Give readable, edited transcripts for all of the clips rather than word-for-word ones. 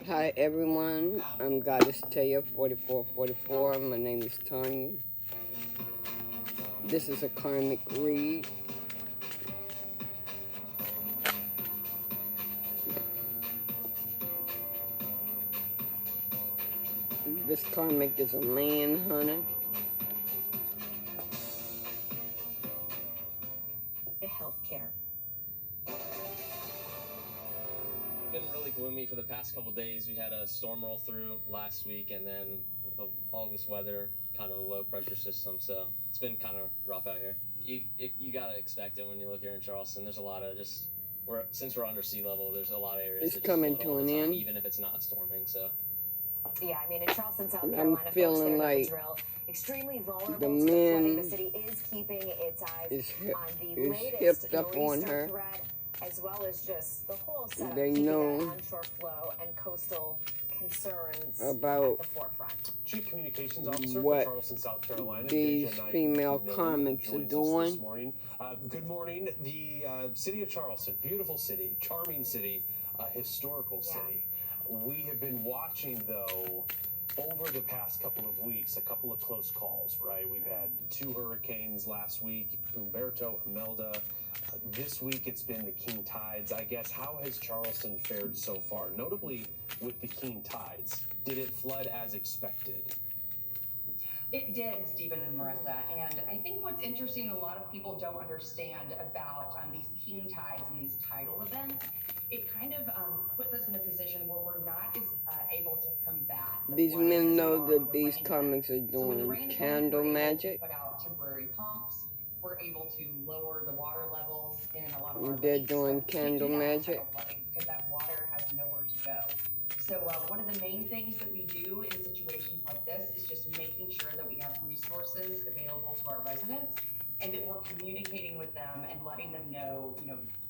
Hi everyone, I'm Goddess Taya 4444. My name is Tanya. This is a karmic read. This karmic is a man hunter. Healthcare. Been really gloomy for the past couple days. We had a storm roll through last week, and then all this weather, kind of a low pressure system. So it's been kind of rough out here. You gotta expect it when you live here in Charleston. There's a lot of since we're under sea level, there's a lot of areas It's that coming just to flood all an the time, end. even if it's not storming. So. Yeah, I mean, in Charleston, South Carolina, I'm folks feeling there like drill extremely vulnerable the to the flooding. men The city is keeping its eyes on the is latest hipped up on nor'easter her. threat, as well as just the whole setup, They keeping know that onshore flow and coastal concerns about at the forefront. Chief Communications Officer what for Charleston, South Carolina, these female karmics are doing. This morning. Good morning. The city of Charleston, beautiful city, charming city, historical city. We have been watching, though, over the past couple of weeks, a couple of close calls, right? We've had 2 hurricanes last week, Humberto, Imelda. This week it's been the king tides. I guess, how has Charleston fared so far? Notably with the king tides, did it flood as expected? It did, Stephen and Marissa, and I think what's interesting, a lot of people don't understand about these king tides and these tidal events. It kind of puts us in a position where we're not as able to combat. These men know that these karmics are doing candle magic. Put out temporary pumps. We're able to lower the water levels in a lot of our They're lakes, doing candle magic. because that water has nowhere to go. So one of the main things that we do in situations like this is just making sure that we have resources available to our residents, and that we're communicating with them and letting them know,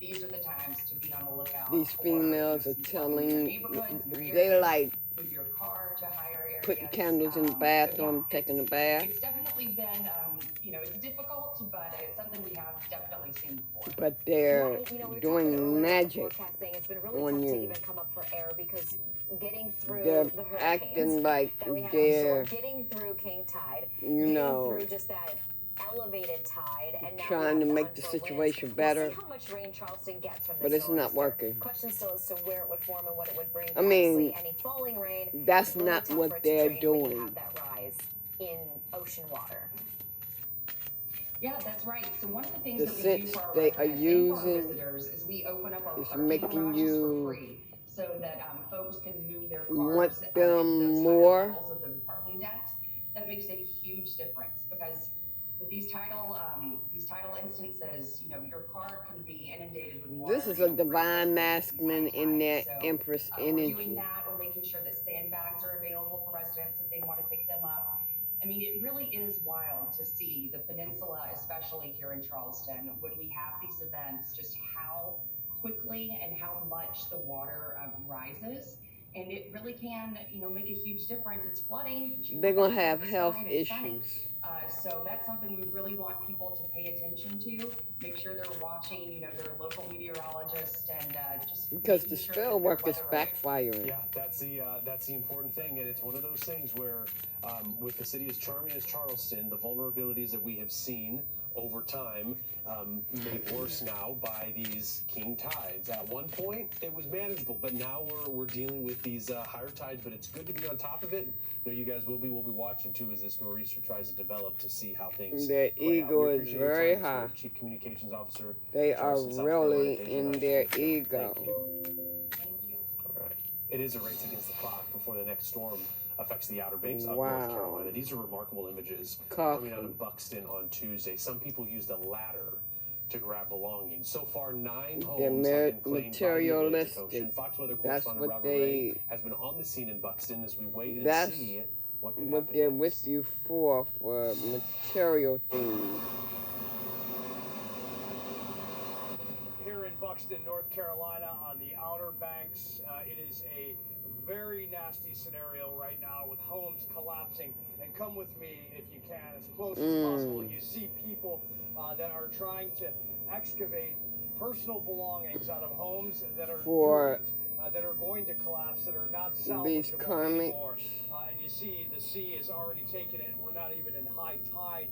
these are the times to be on the lookout. These females are telling, they like move your car to higher areas. putting candles in the bathroom, taking a bath. It's definitely been, it's difficult, but it's something we have definitely seen before. But they're doing magic It's been really on tough to you. even come up for air because getting through They're the hurricanes acting like that we had they're, offshore, getting through king tide, you know, getting through just that elevated tide, and now trying to make the situation better. We'll see how much rain Charleston gets from this but it's not nor'easter. working. Question still as to where it would form and what it would bring. I mean, any falling rain, that's really not tough for what it to they're drain when you doing. have that rise in ocean water. Yeah, that's right. So one of the things The that we do sense for our they are residents and for our using visitors is we open up our is parking making garages you for free, so that folks can move their cars want into them those higher more. levels of the parking decks. That makes a huge difference, because with these tidal instances, your car can be inundated with water. This is a divine masculine in their Empress We're doing energy. that. We're making sure that sandbags are available for residents if they want to pick them up. I mean, it really is wild to see the peninsula, especially here in Charleston, when we have these events, just how quickly and how much the water rises. And it really can, make a huge difference. It's flooding. They're going to have health issues. So that's something we really want people to pay attention to. Make sure they're watching, their local meteorologist, and just because the spell work is backfiring. Yeah, that's the important thing, and it's one of those things where, with the city as charming as Charleston, the vulnerabilities that we have seen over time, made worse now by these king tides. At one point, it was manageable, but now we're dealing with these higher tides. But it's good to be on top of it. You guys will be watching too as this nor'easter tries to develop to see how things. Their ego is very high. Chief Communications Officer. They are really in their ego. Thank you. All right. It is a race against the clock before the next storm affects the Outer Banks of North Carolina. These are remarkable images coming out of Buxton on Tuesday. Some people used a ladder to grab belongings. So far, 9 homes have been claimed materialistic. by the Atlantic Ocean. Fox Weather That's correspondent what Robert Ray has been on the scene in Buxton as we wait and see what can happen they're next. with you for material things. Here in Buxton, North Carolina, on the Outer Banks, it is a very nasty scenario right now with homes collapsing. And come with me, if you can, as close as possible. You see people that are trying to excavate personal belongings out of homes that are for that are going to collapse, that are not salvageable These karmic. anymore. And you see the sea has already taken it, and we're not even in high tide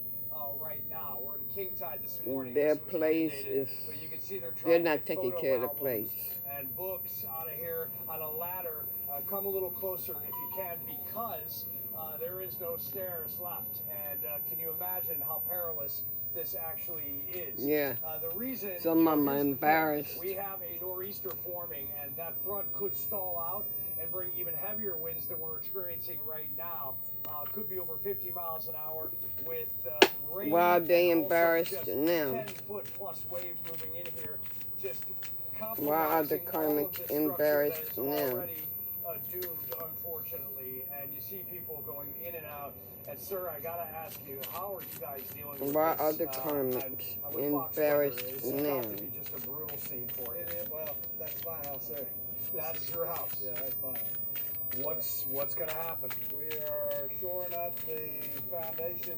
right now. We're in king tide this morning. Their This was place inundated, is, but you can see they're they're trying to not get taking photo care of the albums place. and books out of here on a ladder. Come a little closer if you can, because there is no stairs left. And can you imagine how perilous this actually is? Yeah. The reason, Some of them are here's the thing. embarrassed. We have a nor'easter forming, and that front could stall out and bring even heavier winds than we're experiencing right now. Could be over 50 miles an hour with rain. Why are they and also embarrassed just now? 10-foot plus waves moving in here. Just Why are the compromising all of karmic the structure embarrassed that is now? already doomed, unfortunately. And you see people going in and out. And sir, I gotta ask you, how are you guys dealing with Why this? are the I'm karmics with Fox embarrassed Weather. It's now? got to be just a brutal scene for you. Well, that's my house there. That's your house. Yeah, that's my house. What's gonna happen? We are shoring up the foundation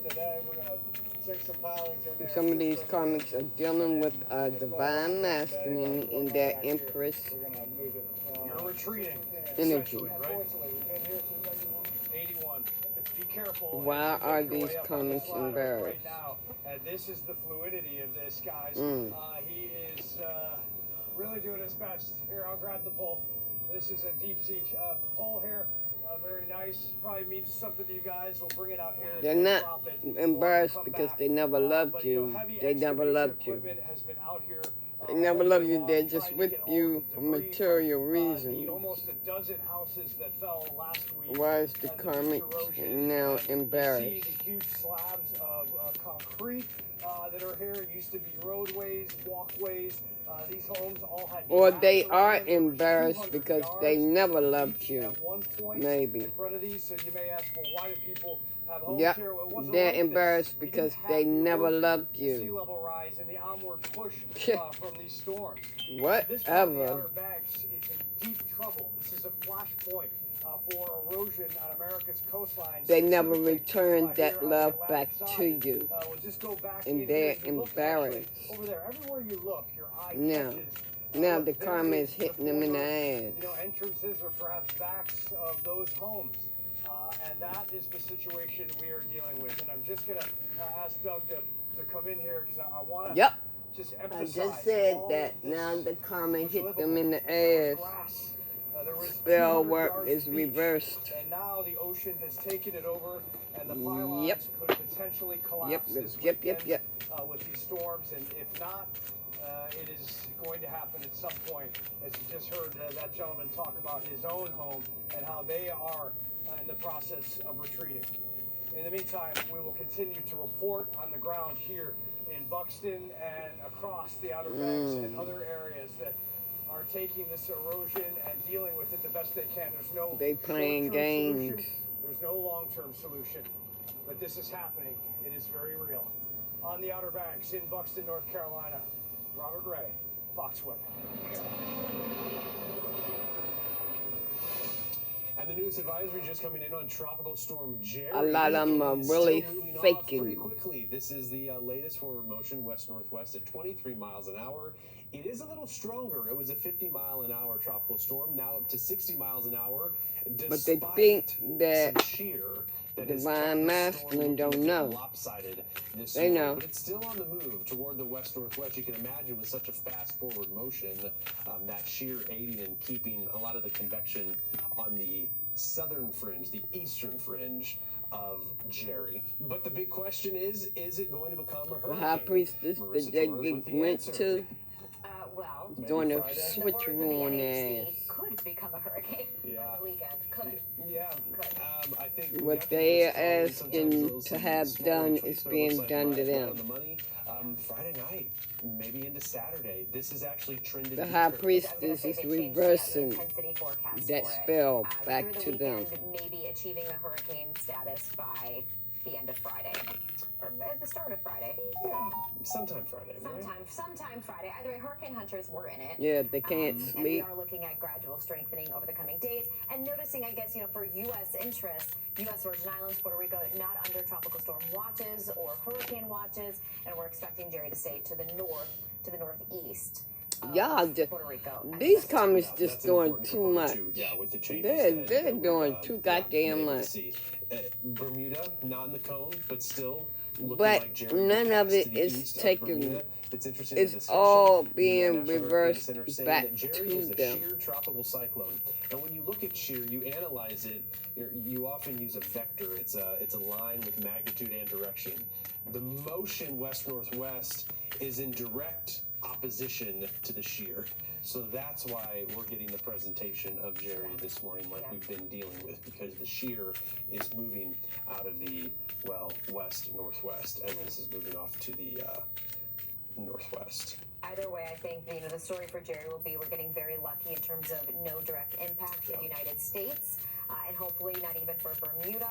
today. We're gonna sink some pilings in there. Some of these karmics are dealing with a divine masculine in their empress We're gonna move it. You're retreating. energy. Essentially, right? Unfortunately, we've been here since 81. Be careful. Why as you are make your these way up on this karmics ladder embarrassed? Right now, and this is the fluidity of this, guys. He is really doing his best. Here, I'll grab the pole. This is a deep sea pole here. Very nice. Probably means something to you guys. We'll bring it out here. They're and not drop it embarrassed when we come because back. they never loved But, you. heavy They never excavation loved you. equipment has been out here, They never all loved day you. long, They're trying just to with get all you the for debris material from, reasons. the almost a dozen houses that fell last week. Why is the And karmic erosion. now And embarrassed? You see the huge slabs of concrete that are here. It used to be roadways, walkways. These homes all had. Or grass they around are them. There were embarrassed 200 because they yards never loved each you. At one point Maybe. in front of these, so you may ask, well, why do people have homes Yep. here? Well, it wasn't They're like this. embarrassed We didn't because have they the never erosion, loved the sea you. level rise and the onward push from these storms. This part of the Whatever. Outer Banks is in deep trouble. This is a flashpoint for erosion on America's coastlines. They never specifically, returned here that on the love Atlantic back side. to you. We'll just go back And in they're here. You look embarrassed. actually over there. Everywhere you look, your eye Now. catches. Now look, the there karma is the hitting them in the former, ass. Entrances or perhaps backs of those homes. And that is the situation we are dealing with. And I'm just going to ask Doug to come in here because I want to Yep. just I emphasize just said all that of this now the karma was hit them livable. in the There was ass. grass. There was Spell 200 work yards is of beach, reversed. and now the ocean has taken it over, and the pylons Yep. could potentially collapse this Yep. weekend with these storms. And if not, it is going to happen at some point. As you just heard that gentleman talk about his own home and how they are in the process of retreating. In the meantime, we will continue to report on the ground here in Buxton and across the Outer Banks and other areas that are taking this erosion and dealing with it the best they can. There's no They playing short-term games. solution. There's no long-term solution. But this is happening. It is very real. On the Outer Banks in Buxton, North Carolina, Robert Ray, Fox Weather. And the news advisory just coming in on Tropical Storm Jerry. A lot of them are It is really still moving off faking. pretty quickly. This is the latest forward motion, west-northwest at 23 miles an hour. It is a little stronger. It was a 50-mile-an-hour tropical storm, now up to 60 miles an hour. But they think that some shear that has divine kept the masculine storm don't looking know. lopsided this They morning. know. But it's still on the move toward the west-northwest. You can imagine with such a fast forward motion, that shear aiding and keeping a lot of the convection on the southern fringe, the eastern fringe of Jerry. But the big question is it going to become a hurricane? The high priestess Marissa that they Torres with the went answer. to Well, doing a Friday. in the words of the switcheroo on NHC, their ass. could become a hurricane Yeah. on the weekend. Could. Yeah, Could. I think What we have they to are do sometimes asking those to have small done retreats is that being looks like done to right them. on the money. Friday night, maybe into Saturday. This is actually trended. The to high trip. priestess is reversing that spell back through to the them. weekend, maybe achieving the hurricane status by the end of Friday. Or at the start of Friday. Yeah, sometime Friday. Right? Sometime Friday. Either way, hurricane hunters were in it. Yeah, they can't And we sleep. are looking at gradual strengthening over the coming days. And noticing, I guess, for U.S. interests, U.S. Virgin Islands, Puerto Rico, not under tropical storm watches or hurricane watches. And we're expecting Jerry to stay to the north, to the northeast. Y'all just, Puerto Rico. these comics Yeah, just that's doing important to too cover, much. too. Yeah, with the changes They're that we're, doing too goddamn able to much. see. Bermuda, not in the cone, but still looking But like Jerry none of passed it to the is east of taken. Bermuda. It's interesting. It's the discussion, all the being National Hurricane reversed Center saying back that Jerry to is a them. shear tropical cyclone. And when you look at shear, you analyze it. You often use a vector. It's a line with magnitude and direction. The motion west-northwest is in direct opposition to the shear. So that's why we're getting the presentation of Jerry this morning like we've been dealing with, because the shear is moving out of the, well, west-northwest as this is moving off to the northwest. Either way, I think the story for Jerry will be we're getting very lucky in terms of no direct impact for the United States, and hopefully not even for Bermuda.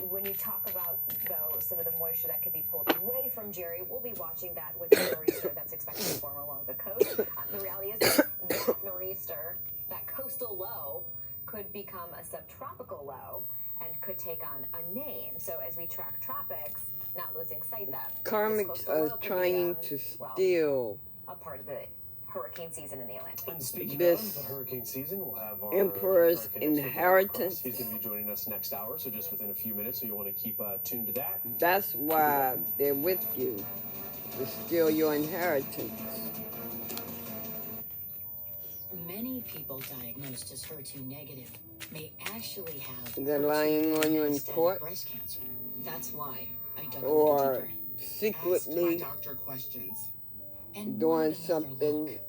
When you talk about, though, some of the moisture that could be pulled away from Jerry, we'll be watching that with the nor'easter that's expected to form along the coast. The reality is that nor'easter, that coastal low, could become a subtropical low and could take on a name. So as we track tropics, not losing sight that Karmics are trying to steal a part of the hurricane season in the Atlantic. And speaking this of the hurricane season, we'll have our Emperor's hurricane expert, inheritance. He's going to be joining us next hour, so just within a few minutes, so you want to keep tuned to that. That's why they're with you, to steal your inheritance. Many people diagnosed as HER2 negative may actually have They're lying on you in metastatic court, breast cancer. That's why I dug a or little deeper. secretly Asked my doctor questions. And doing wanted another something look.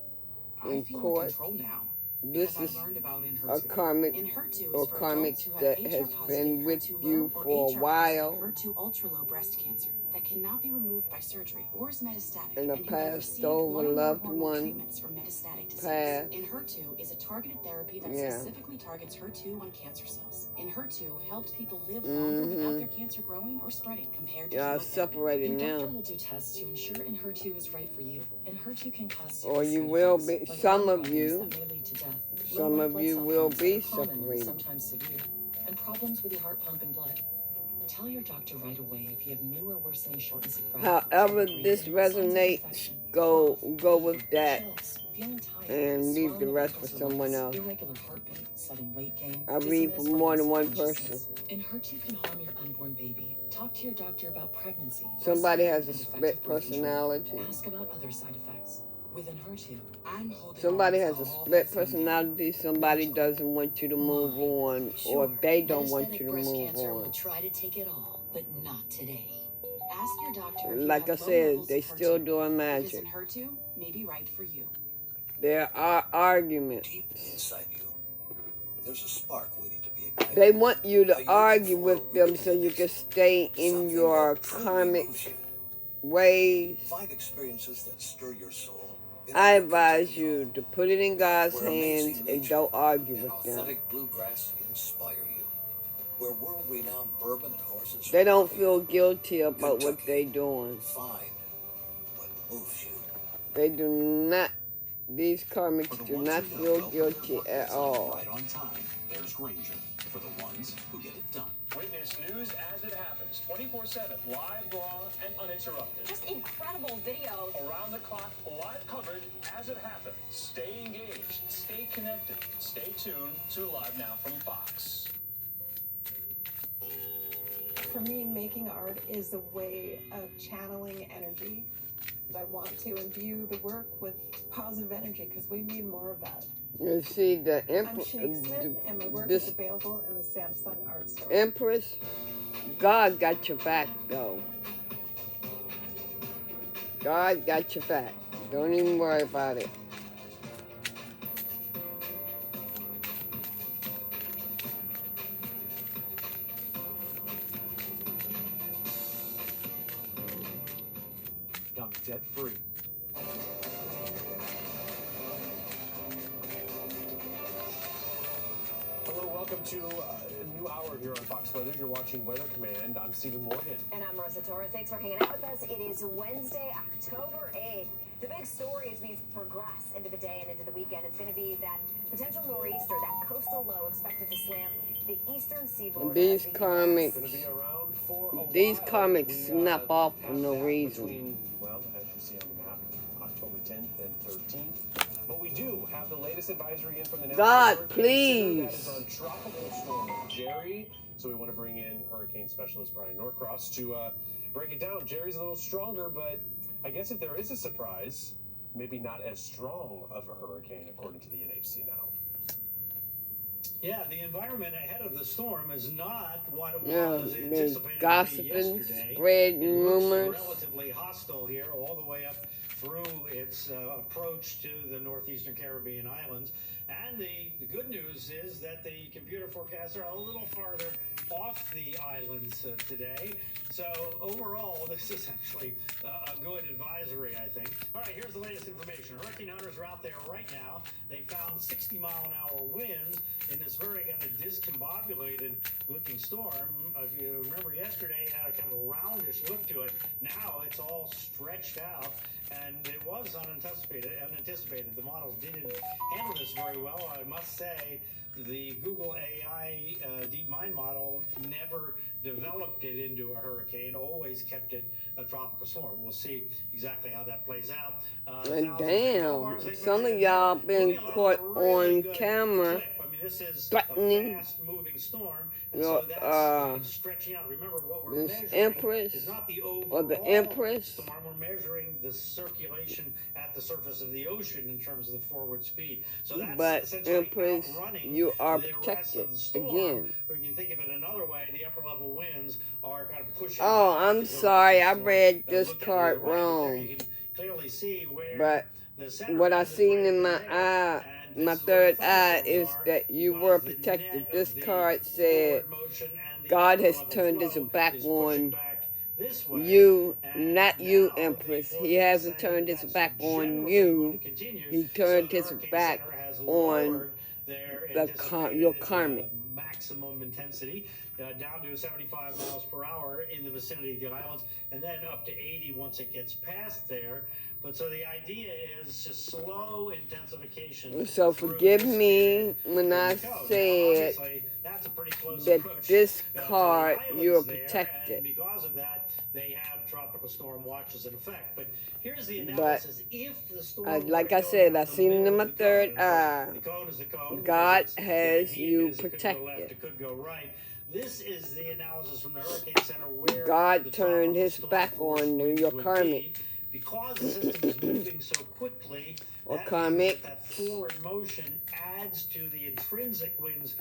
I in feel in court. control now. This because is I learned about a Enhertu. karmic Enhertu or is for karmic adults who have that HR has positive, been with HER2 you low, or for a HR while positive, HER2 ultra low breast cancer that cannot be removed by surgery or is metastatic, and a who have passed received over one or more loved hormone one treatments for metastatic disease. passed. Enhertu is a targeted therapy that Yeah. specifically targets HER2 on cancer cells. Enhertu helps people live longer without their cancer growing or spreading compared to Y'all chemotherapy. separated Your now. doctor will do tests to ensure Enhertu is right for you. Enhertu can cause Or serious you side will effects, be, like some lung of problems you, that may lead to death. some Low of blood you cell will counts be that are common and separated. sometimes severe, and problems with your heart pumping blood. Tell your doctor right away if you have new or worsening shortness of breath. However breathing, this signs of resonates, infection, go cough, with that chills, feeling tired, and leave the swelling of rest for ankles or someone legs, else. irregular heartbeat, sudden weight gain, I read dizziness, for or more loss than of one consciousness. person. Enhertu can harm your unborn baby. Talk to your doctor about pregnancy. Somebody breastfeeding, has a and split effective birth control. personality. Ask about other side effects. With Enhertu, I'm holding Somebody on has to a all split this energy. personality. Somebody doesn't want you to move on, or they don't want metastatic you to breast move cancer will on. try to take it all, but not today. Ask your doctor if you Like I have low said, levels they of still HER2, doing because magic. Enhertu may be right for you. There are arguments. Deep inside you, there's a spark waiting to be ignited. They want you Are to you argue looking for with a them reason so you to can stay in something your that truly karmic moves you? ways. Find experiences that stir your soul. in I another advise Kentucky you home, to put it in God's where hands amazing and nature don't argue and with them. authentic bluegrass inspire you. Where world-renowned bourbon and horses They don't follow feel you. guilty about what Kentucky, they doing. find what moves you. They do not, these karmics For the do ones not who know feel they'll put their guilty work at ethic all. right on time, there's Granger. For the ones who get it done. Witness news as it happens, 24/7, live, raw, and uninterrupted. Just incredible videos. Around the clock, live coverage as it happens. Stay engaged, stay connected, stay tuned to Live Now from Fox. For me, making art is a way of channeling energy. I want to imbue the work with positive energy because we need more of that. You see, the I'm Shanique Smith, and my work is available in the Samsung Art Store. Empress, God got your back, though. God got your back. Don't even worry about it. I'm debt free. Hello, welcome to a new hour here on Fox Weather. You're watching Weather Command. I'm Stephen Morgan. And I'm Marissa Torres. Thanks for hanging out with us. It is Wednesday, October 8th. The big story as we progress into the day and into the weekend, it's going to be that potential nor'easter, that coastal low expected to slam the eastern seaboard. These of the karmics, Going to be around for a these while. karmics We, snap off for have no that reason. between, well, as you see on the map, October 10th and 13th. But we do have the latest advisory in from the God, National Hurricane Center. please. That is on Tropical Storm Jerry. So we want to bring in hurricane specialist Brian Norcross to break it down. Jerry's a little stronger, but I guess if there is a surprise, maybe not as strong of a hurricane, according to the NHC now. Yeah, the environment ahead of the storm is not what it Yeah, was been anticipated to be gossiping, yesterday. spreading It looks rumors. relatively hostile here, all the way up through its approach to the northeastern Caribbean islands. And the good news is that the computer forecasts are a little farther off the islands today. So overall, this is actually a good advisory, I think. All right, here's the latest information. Hurricane hunters are out there right now. They found 60-mile-an-hour winds in this very kind of discombobulated looking storm. If you remember yesterday, it had a kind of roundish look to it. Now it's all stretched out, and it was unanticipated. The models didn't handle this very well. I must say, the Google AI DeepMind model never developed it into a hurricane, always kept it a tropical storm. We'll see exactly how that plays out. And damn, some of y'all been caught on camera This is threatening a fast-moving storm, and your, so that's stretching out. Remember, what we're this measuring Empress is not the or the overall Empress. storm. We're measuring the circulation at the surface of the ocean in terms of the forward speed. So that's But essentially Empress, outrunning you are the rest protected of the storm. again. Or you can think of it another way: the upper level winds are kind of pushing. Oh, back I'm the sorry, I storm. read this Look at card the right there, wrong. you can clearly see where But the center what I is seen right in my there, eye, and my this is where third the eye, thunderstorms is are, that you because were the protected. net This of the card said forward motion and the God upper has level turned his flow back is pushing on back this way, you, and not you, now the Empress. He forecast hasn't saying turned his that's back on generally you. going to continue. He So turned the his Hurricane back Center has on lowered their your anticipated karmic. maximum intensity down to 75 miles per hour in the vicinity of the islands, and then up to 80 once it gets past there. But so the idea is just slow intensification. So forgive me when I said that this card you're protected. And because of that, they have tropical storm watches in effect. But here's the analysis. If the storm like I said, I seen it in my third eye. The cone is the cone. God has you It could go left, protected. it could go right. This is the analysis from the Hurricane Center where God turned his back on your would karmic. be. Because the system is moving so quickly, Or that karmic. means that forward motion adds to the intrinsic winds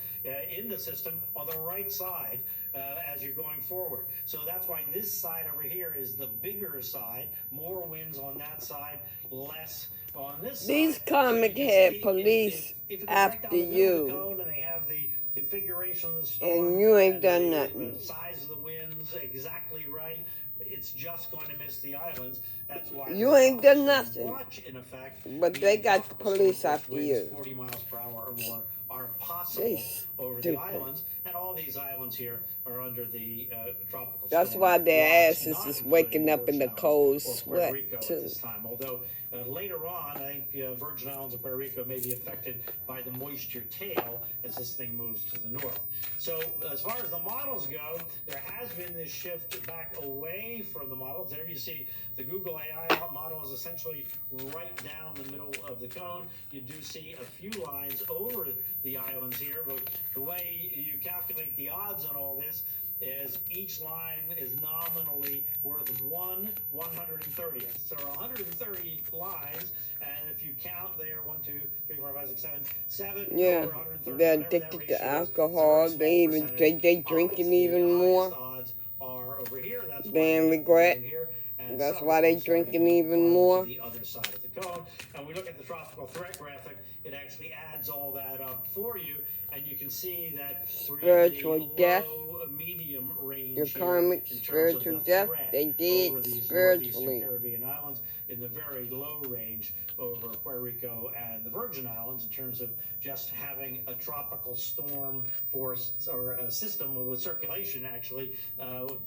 in the system on the right side as you're going forward. So that's why this side over here is the bigger side. More winds on that side, less on this These side. karmic So you can had see police if it goes right down after the middle of the you. cone and they have the configuration of the storm, And you ain't and done the nothing. size of the winds exactly right, it's just going to miss the islands. That's why You ain't done nothing. watch in effect. But they got the police after Winds you. 40 miles per hour or more are possible They over the stupid. islands, and all these islands here are under the tropical That's storm why their watch, asses not is including waking the up in the Virgin cold Islands or Puerto sweat Rico at too. this time. Although later on, I think Virgin Islands and Puerto Rico may be affected by the moisture tail as this thing moves to the north. So as far as the models go, there has been this shift back away from the models. There you see the Google AI model is essentially right down the middle of the cone. You do see a few lines over the islands here, but the way you calculate the odds on all this is each line is nominally worth 1/130th. So 130 lines, and if you count there, 1, 2, 3, 4, 5, 6, 7, Yeah, over 130, they're whatever that addicted ratio to is, alcohol. it's a very They small even percentage they odds. drinking The even more. highest odds are over here. That's why They in we have the regret. cone here, and That's some why of they them are drinking farther even to more. the other side of the cone. And we look at the tropical threat graphic, it actually adds all that up for you, and you can see that Spiritual we're in the death. low medium range Your here karmic in terms of spiritual the death. threat They did over these northeastern spiritually. Caribbean islands, in the very low range over Puerto Rico and the Virgin Islands in terms of just having a tropical storm force or a system with circulation actually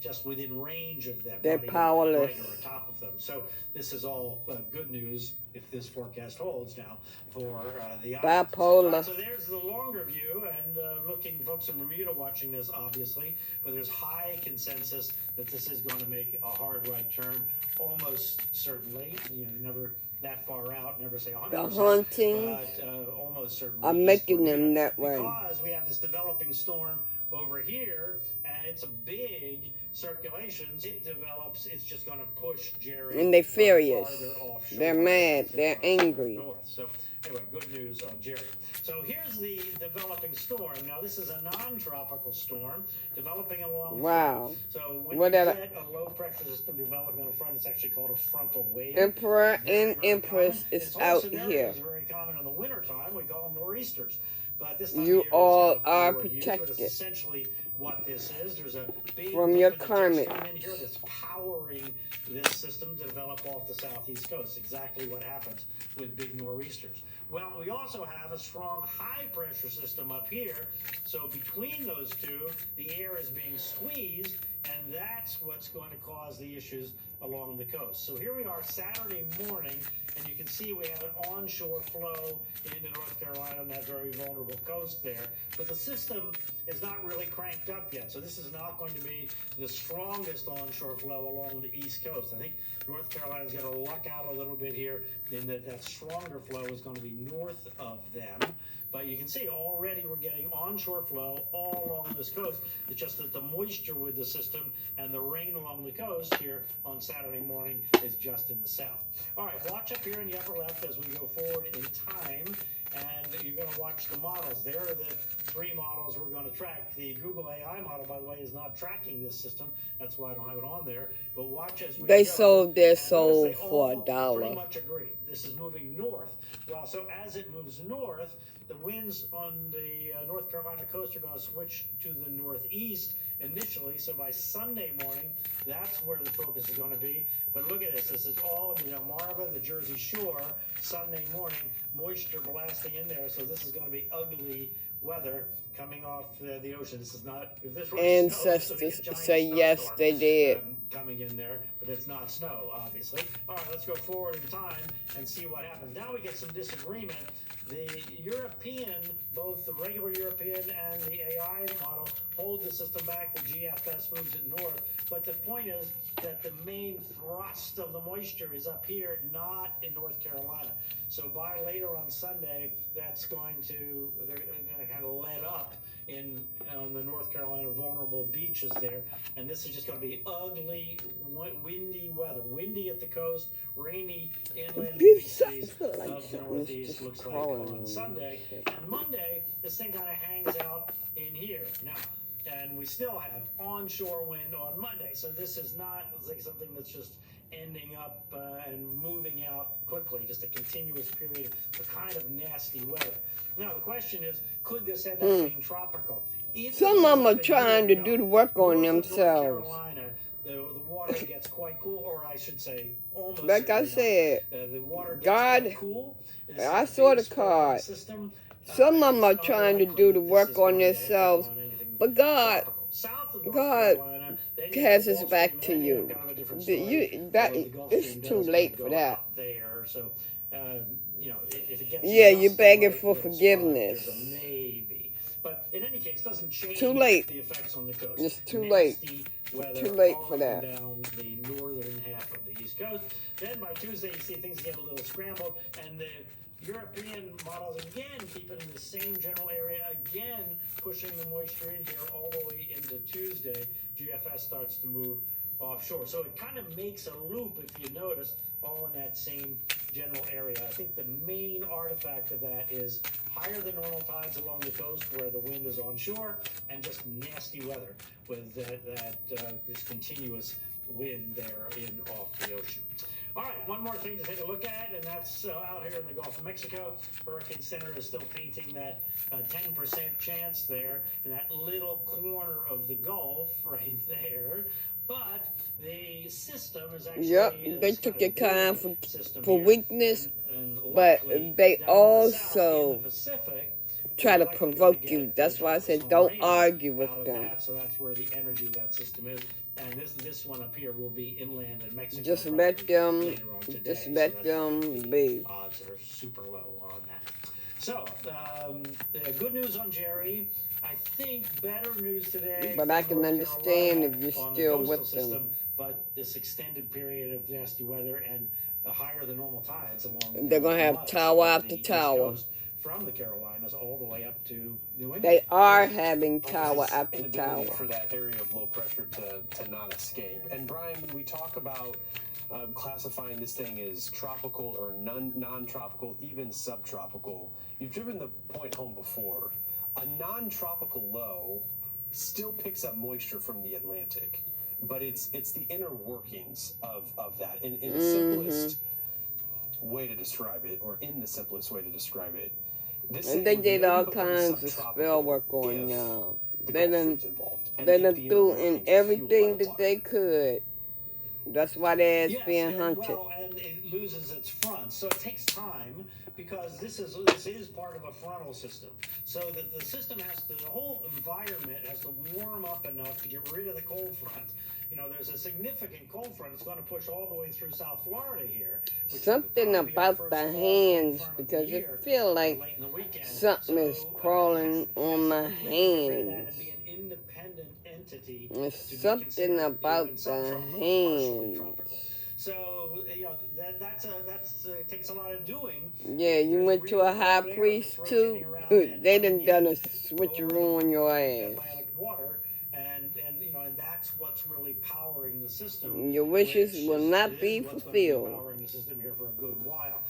just within range of them. They're not even powerless. right over top of them. So this is all good news if this forecast holds now for the islands. Bipolar. So there's the longer view, and looking, folks in Bermuda watching this obviously, but there's high consensus that this is going to make a hard right turn, almost certainly. You never that far out, never say 100%, The hauntings but almost certainly are making them that way. Because we have this developing storm over here, and it's a big circulation. It develops, it's just going to push Jerry. And they're furious. Farther offshore. They're mad. They're angry. North. So anyway, good news on Jerry. So here's the developing storm. Now this is a non-tropical storm developing along. Wow. So when What you get a low pressure system developing on the front, it's actually called a frontal wave. Emperor and Empress is out here. It's very common in the wintertime. We call them nor'easters. But this time You of year, all it's are forward use, protected. but it's essentially what this is. There's a big From your karmic karmic. in here that's powering this system to develop off the southeast coast. Exactly what happens with big nor'easters. Well, we also have a strong high pressure system up here. So between those two, the air is being squeezed, and that's what's going to cause the issues along the coast. So here we are Saturday morning, and you can see we have an onshore flow into North Carolina on that very vulnerable coast there. But the system is not really cranked up yet. So this is not going to be the strongest onshore flow along the east coast. I think North Carolina's going to luck out a little bit here in that stronger flow is going to be north of them. But you can see already we're getting onshore flow all along this coast. It's just that the moisture with the system and the rain along the coast here on Saturday morning is just in the south. All right, watch up here in the upper left as we go forward in time. And you're going to watch the models. There are the three models we're going to track. The Google AI model, by the way, is not tracking this system. That's why I don't have it on there. But watch as we They go. sold their soul They for all $1. pretty much agree. This is moving north. Well, so as it moves north, the winds on the North Carolina coast are going to switch to the northeast initially. So by Sunday morning, that's where the focus is going to be. But look at this. This is all, Marva, the Jersey Shore, Sunday morning, moisture blasting in there. So this is going to be ugly weather coming off the ocean. This is not, if this were Ancestors snow, say yes, they did. Coming in there, but it's not snow, obviously. All right, let's go forward in time and see what happens. Now we get some disagreement. The European, both the regular European and the AI model, hold the system back. The GFS moves it north. But the point is that the main thrust of the moisture is up here, not in North Carolina. So by later on Sunday, that's going to, they're going to kind of let up on the North Carolina vulnerable beaches there. And this is just going to be ugly, windy weather. Windy at the coast, rainy inland cities of the Northeast, looks like on Sunday. And Monday, this thing kind of hangs out in here. Now, and we still have onshore wind on Monday. So this is not like something that's just ending up and moving out quickly, just a continuous period of kind of nasty weather. Now, the question is, could this end up being tropical? Some of them are trying to do the work on themselves. The water gets quite cool, or I should say, almost. Like I said, the water gets God, quite cool. I saw the card. Some of them are trying to do the work on themselves, but God has his back to you. It's too late for that. Yeah, you're begging for forgiveness. But in any case, it doesn't change too late. The effects on the coast. It's too late. Too late for that. Down the northern half of the East Coast. Then by Tuesday, you see things get a little scrambled, and the European models again keeping in the same general area, again pushing the moisture in here all the way into Tuesday. GFS starts to move offshore. So it kind of makes a loop, if you notice, all in that same general area. I think the main artifact of that is higher than normal tides along the coast where the wind is onshore, and just nasty weather with this continuous wind there in off the ocean. All right, one more thing to take a look at, and that's out here in the Gulf of Mexico. Hurricane Center is still painting that 10% chance there in that little corner of the Gulf right there. But the system is actually... Yep, they took your time for weakness, but they also try to provoke you. That's why I said don't argue with them. So that's where the energy of that system is. And this one up here will be inland in Mexico. Just let them be. Odds are super low on that. So, good news on Jerry. I think better news today. But I can understand if you're still with them. But this extended period of nasty weather and higher than normal tides along. They're going to have tower after tower. From the Carolinas all the way up to New England. They are having tower after tower. For that area of low pressure to not escape. And Brian, when we talk about classifying this thing as tropical or non-tropical, even subtropical, you've driven the point home before. A non-tropical low still picks up moisture from the Atlantic, but it's the inner workings of that. In the simplest way to describe it, or in the simplest way to describe it, and they did all kinds of spell work on y'all. They done threw in everything that they could. That's why their ass being hunted. Well, and it loses its front, so it takes time because this is part of a frontal system. So that the system the whole environment has to warm up enough to get rid of the cold front. You know, there's a significant cold front. It's going to push all the way through South Florida here. Something about the hands, because it feels like something is crawling on my hands. It's something about the hands. So, you know, it takes a lot of doing. Yeah, you went to a high priest too? They done a switcheroo on your ass. Water, and you know, and that's what's really powering the system. Your wishes will not be fulfilled. Powering the system here for a good while.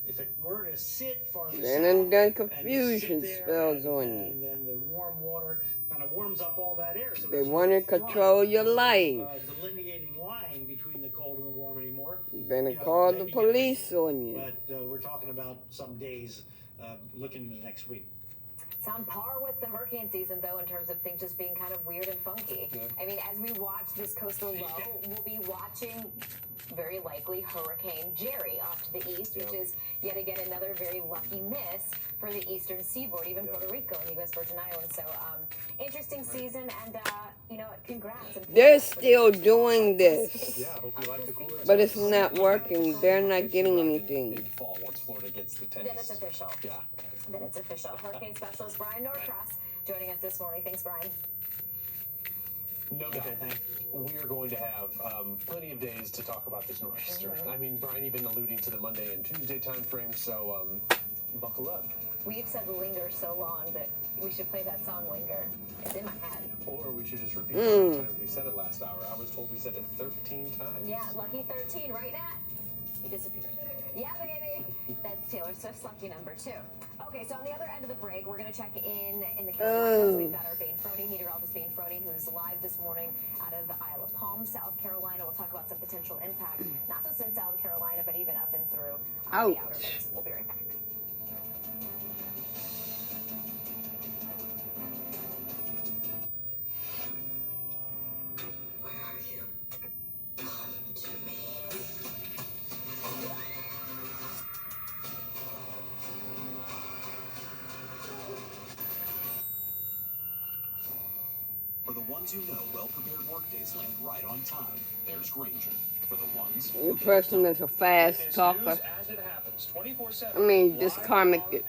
If it were to sit farther south, Then done confusion spells on you. And then the warm water kind of warms up all that air. So they want to control your life. Delineating line between the cold and the warm anymore. Then they call the police on you. But we're talking about some days looking into next week. It's on par with the hurricane season, though, in terms of things just being kind of weird and funky. Yeah. I mean, as we watch this coastal low, we'll be watching, very likely, Hurricane Jerry off to the east, which is yet again another very lucky miss for the eastern seaboard, even Puerto Rico and U.S. Virgin Islands. So, interesting season, and, you know, congrats. They're still doing this. But it's not working. They're not getting anything. Once Florida gets the Then it's official. Yeah. Then it's official. Hurricane specialist Brian Norcross joining us this morning. Thanks, Brian. No doubt. We are going to have plenty of days to talk about this nor'easter. I mean, Brian even alluding to the Monday and Tuesday time frame, so buckle up. We've said linger so long that we should play that song Linger. It's in my head. Or we should just repeat it times we said it last hour. I was told we said it 13 times. Yeah, lucky 13, right, Nat? He disappeared. Yeah, baby. That's Taylor Swift's lucky number 2. Okay, so on the other end of the break, we're going to check in the Carolinas. We've got our Bane Froney, meteorologist Bane Froney, who's live this morning out of the Isle of Palm, South Carolina. We'll talk about some potential impact, not just in South Carolina, but even up and through the Outer Banks. We'll be right back. For the ones who know well-prepared workdays land right on time, there's Granger. For the ones the person is a fast talker. I mean, this Karmic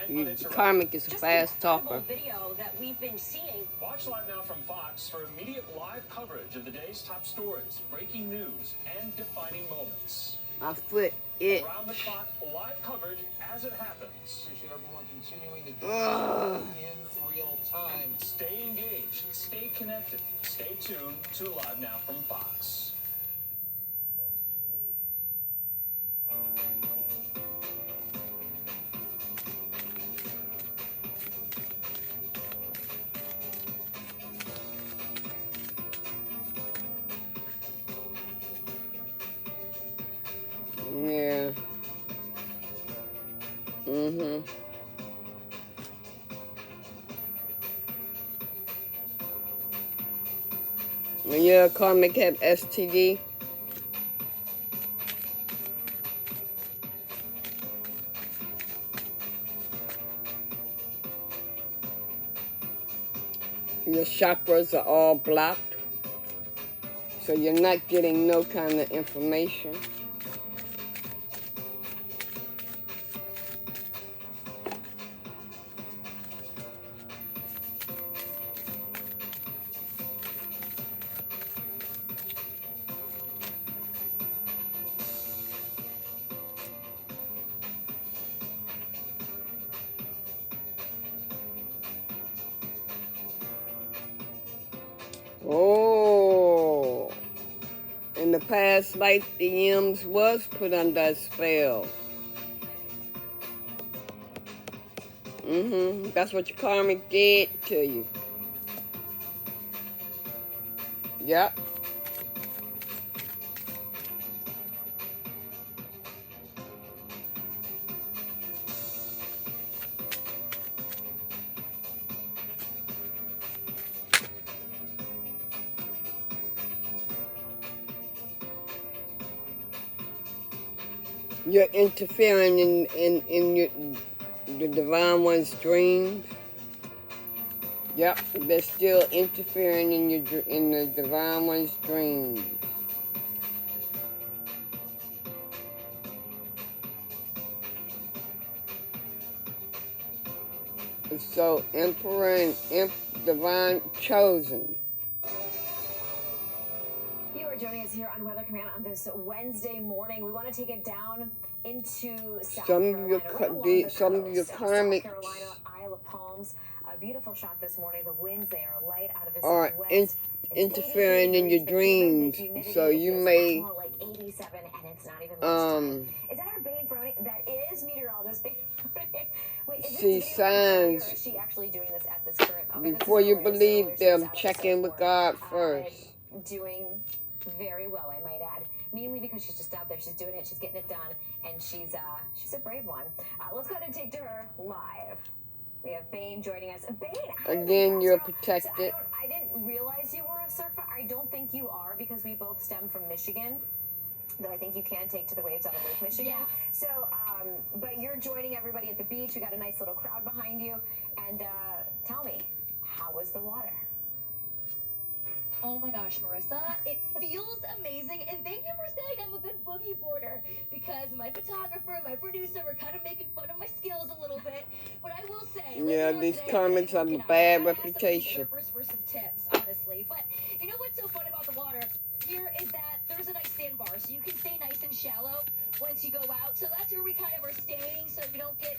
is a fast talker. Video that we've been seeing. Watch live now from Fox for immediate live coverage of the day's top stories, breaking news, and defining moments. My foot itch. Around the clock, live coverage as it happens. Appreciate everyone continuing to do in real time. Stay engaged, stay connected, stay tuned to Live Now from Fox. Yeah. Yeah, Karmic have STD. Your chakras are all blocked, so you're not getting no kind of information. Oh. In the past life, the M's was put under a spell. That's what your karmic did to you. Yep. You're interfering in the Divine One's dreams. Yep, they're still interfering in the Divine One's dreams. So, Emperor and Divine Chosen. You are joining us here on Weather Command on this Wednesday morning. We want to take it down into South Carolina. Some of your karmic South Carolina, Isle of Palms. A beautiful shot this morning. The winds there are light out of this are west. interfering in your dreams, so you may more like 87, and it's not even lunchtime. Is that our Bane Frony? That is meteorologist Bane Frony. Wait, is see signs. Or is she actually doing this at this current? Okay, before you believe them, check in with God first. Doing very well, I might add. Mainly because she's just out there, she's doing it, she's getting it done, and she's a brave one. Let's go ahead and take to her live. We have Bane joining us. Bane, again, you're protected. So I didn't realize you were a surfer. I don't think you are because we both stem from Michigan. Though I think you can take to the waves out of Lake Michigan. Yeah. So, but you're joining everybody at the beach. We got a nice little crowd behind you. And tell me, how was the water? Oh my gosh, Marissa, it feels amazing, and thank you for saying I'm a good boogie boarder, because my photographer and my producer were kind of making fun of my skills a little bit, but I will say, yeah, these comments have a bad reputation. For some tips, honestly, but you know what's so fun about the water here is that there's a nice sandbar, so you can stay nice and shallow once you go out, so that's where we kind of are staying, so you don't get,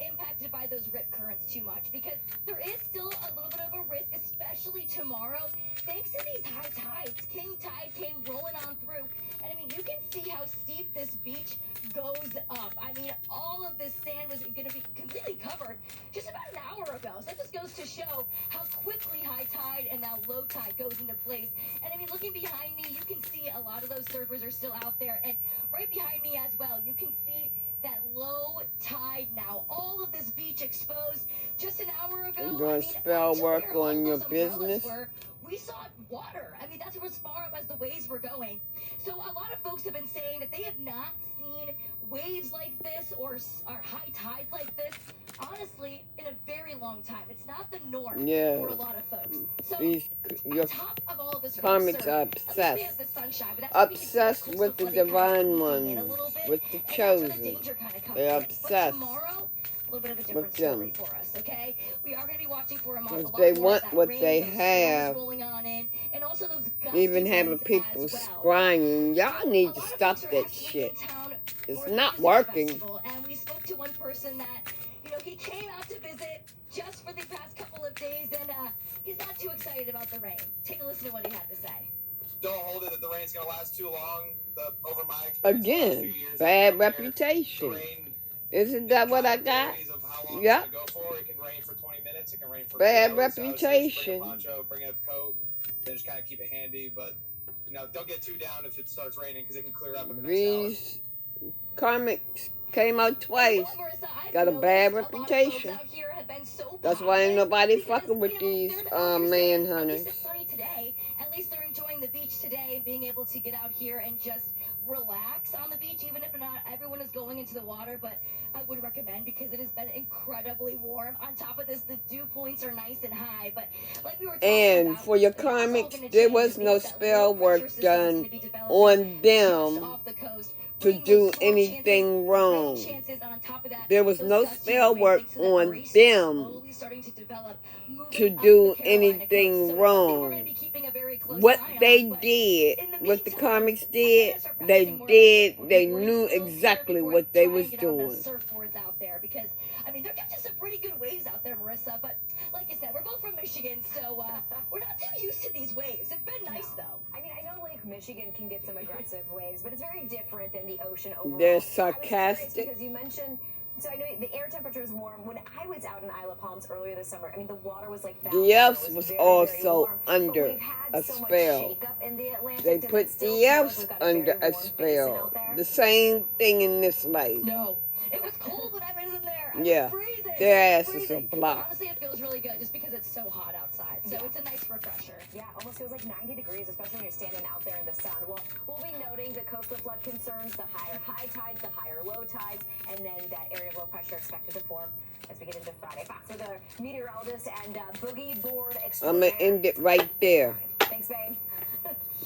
impacted by those rip currents too much, because there is still a little bit of a risk, especially tomorrow, thanks to these high tides. King tide came rolling on through, and I mean, you can see how steep this beach goes up. I mean, all of this sand was going to be completely covered just about an hour ago, so that just goes to show how quickly high tide and now low tide goes into place. And I mean, looking behind me, you can see a lot of those surfers are still out there, and right behind me as well, you can see that low tide now. All of this beach exposed just an hour ago. You're doing spell work on your business. We saw water. I mean, that's as far up as the waves were going. So a lot of folks have been saying that they have not seen waves like this or high tides like this, honestly, in a very long time. It's not the norm for a lot of folks. So your top of all of this karmics are obsessed with the divine ones, with the chosen. They're obsessed with them. We are going to be watching for because they want what they have. Even having people scrying. Y'all need to stop that shit. It's not working. And we spoke to one person that, he came out to visit just for the past couple of days, and he's not too excited about the rain. Take a listen to what he had to say. Don't hold it that the rain's going to last too long. Over my experience, again, bad reputation. Isn't that what I got? Yeah. It can rain for 20 minutes. It can rain for bad reputation. Bring a poncho, bring a coat, then just kind of keep it handy. But don't get too down if it starts raining because it can clear up in the next hour. Karmics came out twice. Got a bad reputation. That's why ain't nobody fucking with these manhunters. It's sunny today. At least they're enjoying the beach today, being able to get out here and just relax on the beach, even if not everyone is going into the water. But I would recommend, because it has been incredibly warm. On top of this, the dew points are nice and high. But like we were talking about, for your karmics, there was no spell work done on them to do anything wrong. There was no spell work on them to do anything wrong. What they did, what the Karmics did, they knew exactly what they was doing. Surfboards out there because, I mean, they're catching some pretty good waves out there, Marissa, but like I said, we're both from Michigan, so we're not too used to these waves. It's been nice, though. I mean, I know Lake Michigan can get some aggressive waves, but it's very different than the ocean overall. They're I was curious sarcastic. because you mentioned, so I know the air temperature is warm. When I was out in Isle of Palms earlier this summer, I mean, the water was like The F's was also under a spell. They put the F's under a spell. The same thing in this life. No. It was cold when I was in there. Yeah, their asses are blocked. Honestly, it feels really good just because it's so hot outside. So it's a nice refresher. Yeah, almost feels like 90 degrees, especially when you're standing out there in the sun. Well, we'll be noting the coastal flood concerns, the higher high tides, the higher low tides, and then that area of low pressure expected to form as we get into Friday. Fox with the meteorologist and boogie board I'm going to end it right there. Thanks, babe.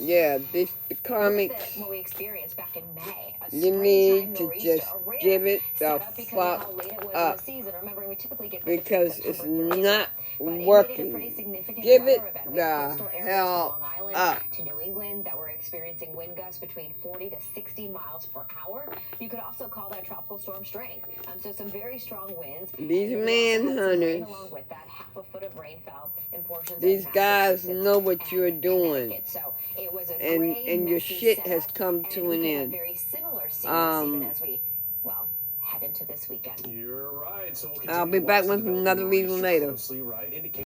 Yeah, the Karmics, What we experienced back in May. you need to just give it the fuck up because it's not working. Give it the hell up. To New England that were experiencing wind gusts between 40 to 60 miles per hour. You could also call that tropical storm strength. So some very strong winds. These manhunters, Along with that, half a foot of rain fell in portions these of guys know what you're doing. So it was a And your shit has come to an end. very similar season as we, well, head into this weekend. You're right. So we'll I'll be back with another reading later.